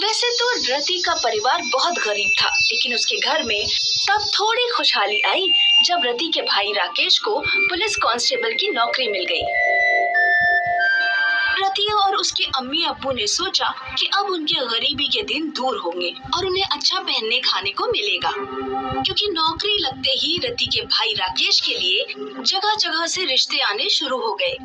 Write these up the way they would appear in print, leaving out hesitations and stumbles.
वैसे तो रति का परिवार बहुत गरीब था, लेकिन उसके घर में तब थोड़ी खुशहाली आई जब रति के भाई राकेश को पुलिस कांस्टेबल की नौकरी मिल गई। रति और उसके अम्मी अब्बू ने सोचा कि अब उनके गरीबी के दिन दूर होंगे और उन्हें अच्छा पहनने खाने को मिलेगा, क्योंकि नौकरी लगते ही रति के भाई राकेश के लिए जगह जगह से रिश्ते आने शुरू हो गए।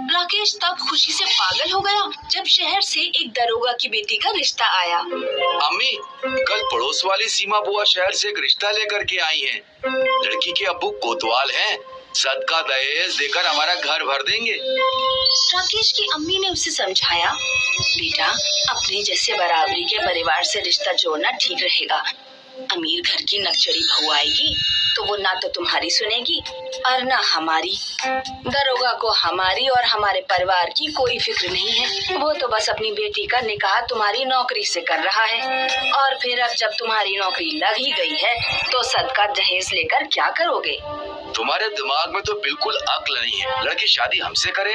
राकेश तब खुशी से पागल हो गया जब शहर से एक दरोगा की बेटी का रिश्ता आया। अम्मी, कल पड़ोस वाली सीमा बुआ शहर से एक रिश्ता लेकर के आई हैं। लड़की के अब्बू कोतवाल हैं, सदका दहेज देकर हमारा घर भर देंगे। राकेश की अम्मी ने उसे समझाया, बेटा अपने जैसे बराबरी के परिवार से रिश्ता जोड़ना ठीक रहेगा। अमीर घर की नकचड़ी बहू आएगी तो वो ना तो तुम्हारी सुनेगी और ना हमारी। दरोगा को हमारी और हमारे परिवार की कोई फिक्र नहीं है, वो तो बस अपनी बेटी का निकाह तुम्हारी नौकरी से कर रहा है, और फिर अब जब तुम्हारी नौकरी लग ही गई है तो सदका दहेज लेकर क्या करोगे? तुम्हारे दिमाग में तो बिल्कुल अक्ल नहीं है। लड़की शादी हमसे करे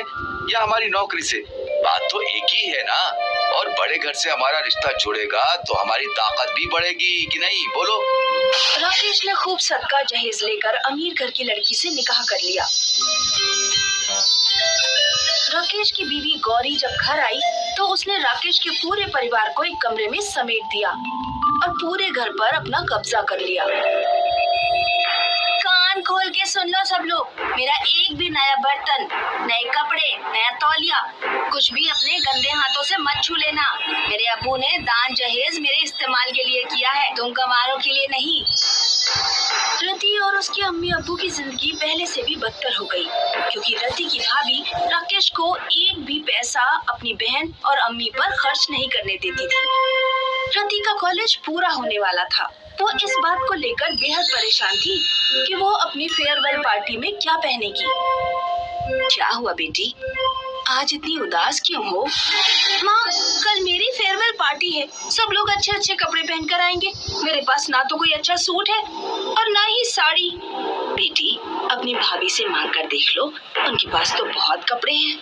या हमारी नौकरी से, बात तो एक ही है ना। और बड़े घर से हमारा रिश्ता जुड़ेगा तो हमारी ताकत भी बढ़ेगी कि नहीं, बोलो। राकेश ने खूब सदका जहेज लेकर अमीर घर की लड़की से निकाह कर लिया। राकेश की बीवी गौरी जब घर आई तो उसने राकेश के पूरे परिवार को एक कमरे में समेट दिया और पूरे घर पर अपना कब्जा कर लिया। कान खोल के सुन लो सब लोग, मेरा एक भी नया बर्तन, नए कपड़े, नया तौलिया, कुछ भी अपने गंदे हाथों से मत छू लेना। मेरे अब्बू ने दान जहेज मेरे इस्तेमाल के लिए किया है, तुम गंवारों के लिए नहीं। रति और उसके अम्मी अब्बू की जिंदगी पहले से भी बदतर हो गई, क्योंकि रति की भाभी राकेश को एक भी पैसा अपनी बहन और अम्मी पर खर्च नहीं करने देती थी। रति का कॉलेज पूरा होने वाला था। वो इस बात को लेकर बेहद परेशान थी कि वो अपनी फेयरवेल पार्टी में क्या पहनेगी। क्या हुआ बेटी, आज इतनी उदास क्यों हो? माँ, कल मेरी फेयरवेल पार्टी है, सब लोग अच्छे अच्छे कपड़े पहनकर आएंगे। मेरे पास ना तो कोई अच्छा सूट है और ना ही साड़ी। बेटी, अपनी भाभी से मांग कर देख लो, उनके पास तो बहुत कपड़े हैं।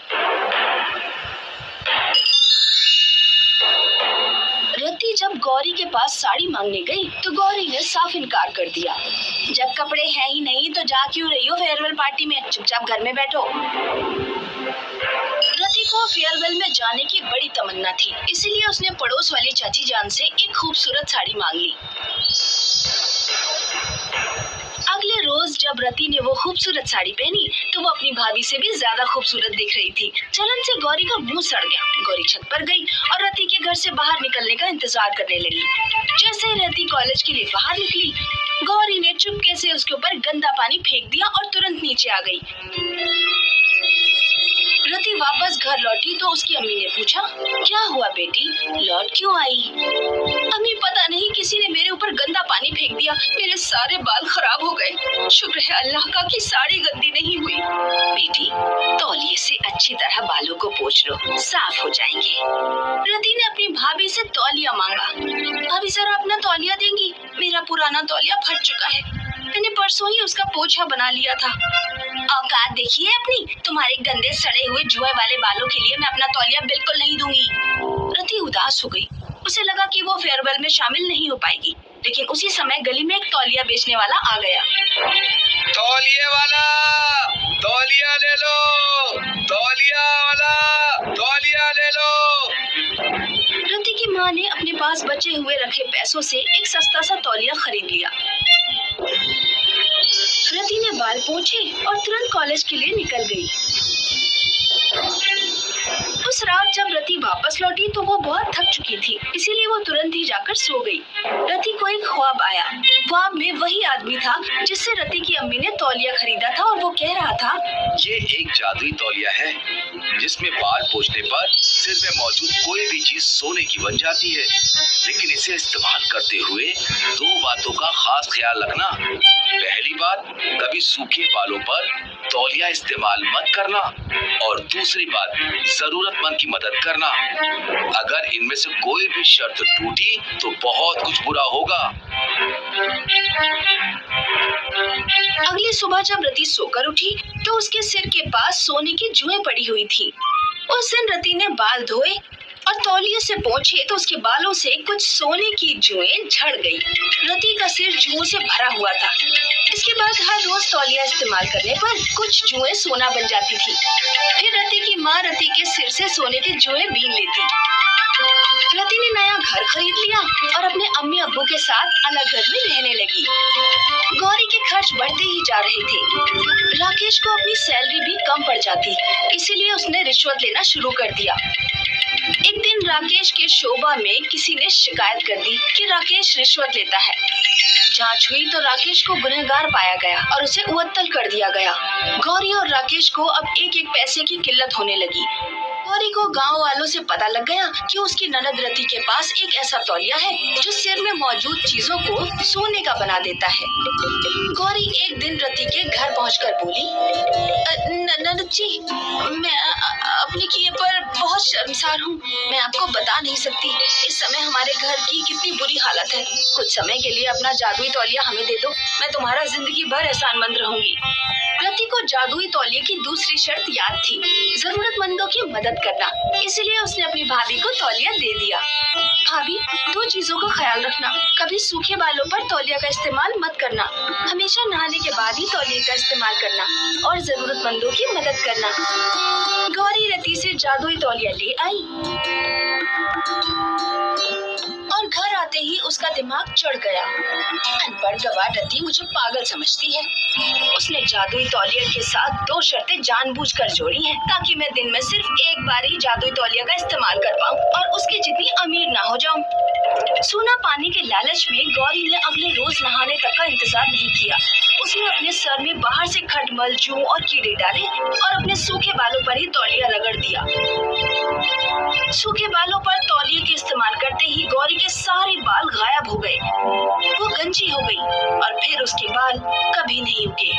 रति जब गौरी के पास साड़ी मांगने गई तो गौरी ने साफ इनकार कर दिया। जब कपड़े हैं ही नहीं तो जा क्यों रही हो फेयरवेल पार्टी में, चुपचाप घर में बैठो। रति को फेयरवेल में जाने की बड़ी तमन्ना थी, इसीलिए उसने पड़ोस वाली चाची जान से एक खूबसूरत साड़ी मांग ली। अगले रोज जब रति ने वो खूबसूरत साड़ी पहनी तो वो अपनी भाभी से भी ज्यादा खूबसूरत दिख रही थी। जलन से गौरी का मुंह सड़ गया। गौरी छत पर गई और रति के घर से बाहर निकलने का इंतजार करने लगी। जैसे रति कॉलेज के लिए बाहर निकली, गौरी ने चुपके से उसके ऊपर गंदा पानी फेंक दिया और तुरंत नीचे आ गई। रति वापस घर लौटी तो उसकी अम्मी ने पूछा, क्या हुआ बेटी, लौट क्यों आई? अम्मी, पता नहीं किसी ने मेरे ऊपर गंदा पानी फेंक दिया, मेरे सारे बाल खराब हो गए। शुक्र है अल्लाह का कि साड़ी गंदी नहीं हुई। बेटी, तौलिए से अच्छी तरह बालों को पोंछ लो, साफ हो जाएंगे। रति ने अपनी भाभी से तौलिया मांगा। भाभी जरा अपना तौलिया देंगी, मेरा पुराना तौलिया फट चुका है, मैंने परसों ही उसका पोछा बना लिया था। औकात देखिए अपनी, तुम्हारे गंदे सड़े हुए जुए वाले बालों के लिए मैं अपना तौलिया बिल्कुल नहीं दूंगी। रति उदास हो गई। उसे लगा कि वो फेयरवेल में शामिल नहीं हो पाएगी, लेकिन उसी समय गली में एक तौलिया बेचने वाला आ गया। तौलिया वाला, तौलिया ले लो, तौलिया वाला, तौलिया ले लो। रति की माँ ने अपने पास बचे हुए रखे पैसों से एक सस्ता सा तौलिया खरीद लिया। रति ने बाल पोंछे और तुरंत कॉलेज के लिए निकल गई। उस रात जब रति वापस लौटी तो वो बहुत थक चुकी थी, इसीलिए वो तुरंत ही जाकर सो गई। रति को एक ख्वाब आया। ख्वाब में वही आदमी था जिससे रति की अम्मी ने तौलिया खरीदा था और वो कह रहा था, ये एक जादुई तौलिया है जिसमें बाल पोंछने पर सिर में मौजूद कोई भी चीज सोने की बन जाती है, लेकिन इसे इस्तेमाल करते हुए दो बातों का खास ख्याल रखना। पहली बात, कभी सूखे बालों पर तौलिया इस्तेमाल मत करना, और दूसरी बात, जरूरतमंद की मदद करना। अगर इनमें से कोई भी शर्त टूटी तो बहुत कुछ बुरा होगा। अगली सुबह जब रति सोकर उठी तो उसके सिर के पास सोने की जुएं पड़ी हुई थी। उस दिन रति ने बाल धोए और तौलिए से पहुंचे तो उसके बालों से कुछ सोने की जुएं झड़ गई। रति का सिर जुओं से भरा हुआ था। इसके बाद हर रोज तौलिया इस्तेमाल करने पर कुछ जुएं सोना बन जाती थी। फिर रति की माँ रति के सिर से सोने के जुएं बीन लेती। रति ने नया घर खरीद लिया और अपने अम्मी अब्बू के साथ अलग घर में रहने लगी। गौरी के खर्च बढ़ते ही जा रहे थे। राकेश को अपनी सैलरी भी कम पड़ जाती, इसीलिए उसने रिश्वत लेना शुरू कर दिया। एक दिन राकेश के शोबा में किसी ने शिकायत कर दी कि राकेश रिश्वत लेता है। जांच हुई तो राकेश को गुनहगार पाया गया और उसे मुअत्तल कर दिया गया। गौरी और राकेश को अब एक एक पैसे की किल्लत होने लगी। गौरी को गांव वालों से पता लग गया कि उसकी ननद रति के पास एक ऐसा तौलिया है जो सिर में मौजूद चीजों को सोने का बना देता है। गौरी एक दिन रति के घर पहुंचकर बोली, ननद जी, मैं अपने किए पर बहुत शर्मसार हूँ। मैं आपको बता नहीं सकती इस समय हमारे घर की कितनी बुरी हालत है। कुछ समय के लिए अपना जादुई तौलिया हमें दे दो, मैं तुम्हारा जिंदगी भर एहसानमंद रहूंगी। रति को जादुई तौलिए की दूसरी शर्त याद थी, जरूरतमंदों की मदद करना, इसलिए उसने अपनी भाभी को तौलिया दे दिया। भाभी, दो चीजों का ख्याल रखना, कभी सूखे बालों पर तौलिया का इस्तेमाल मत करना, हमेशा नहाने के बाद ही तौलिए का इस्तेमाल करना और जरूरतमंदों की मदद करना। गौरी रति से जादुई तौलिया ले आई और घर आते ही उसका दिमाग चढ़ गया। अनपढ़ गवार रति मुझे पागल समझती है। उसने जादुई तौलिया के साथ दो शर्तें जानबूझकर जोड़ी हैं ताकि मैं दिन में सिर्फ एक बार ही जादुई तौलिया का इस्तेमाल कर पाऊं और उसकी जितनी अमीर ना हो जाऊं। सोना पाने के लालच में गौरी ने अगले रोज नहाने तक का इंतजार नहीं किया। उसने अपने सर में बाहर से खटमल, जूं और कीड़े डाले और अपने सूखे बालों पर ही तौलिया रगड़ दिया। सूखे बालों पर तौलिए के इस्तेमाल करते ही गौरी के सारे बाल गायब हो गए। वो गंजी हो गई और फिर उसके बाल कभी नहीं उगे।